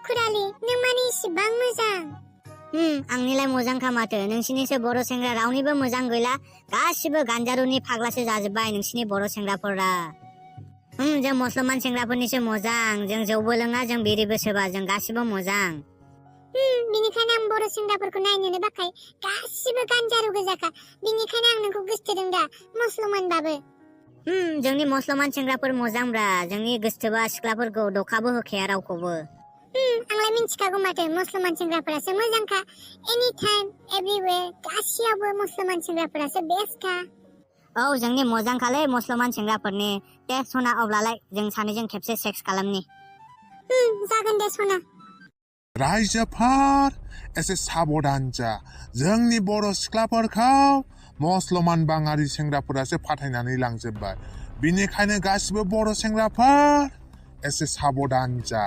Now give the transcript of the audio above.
खुरालि नों माने इसिबां मोजां आंनिलाय मोजांखा माथो नोंसिनिसो बर' सेंग्रा रावनिबो मोजां गैला गासिबो गान्जारुनि फाग्लासो जाजोब्बाय नोंसिनि बर' सेंग्राफोरा जों मुसलमान सेंग्राफोरनिसो मोजां जों जौबो लोङा जों बिरिबो सोबा जों गासिबो मोजां बिनिखायनो आं बर' सेंग्राफोरखौ नायनोनो बाखाय गासिबो गान्जारु गोजाखा बिनिखायनो आं नोंखौ गोसथोदों दा मुसलमानबाबो जोंनि मुसलमान सेंग्राफोर मोजांब्रा जोंनि गोसथोबा सिख्लाफोरखौ दखाबो होखाया रावखौबो आंलाय मिन्थिखागौ माथो मुसलमान सेंग्राफोरासो मोजांखा एनि टाइम एभरिवेयर गासियावबो मुसलमान सेंग्राफोरासो बेस्टखा जोंनि मोजांखालै मुसलमान सेंग्राफोरनि दे सना अब्लालाय जों सानैजों खेबसे सेक्स खालामनि जागोन दे सना रायजोफोर एसे साबधान जा जोंनि बर' सिख्लाफोरखौ मुसलमान बाङारि सेंग्राफोरासो फाथायनानै लांजोब्बाय बिनिखायनो गासिबो बर' सेंग्राफोर एसे साबधान जा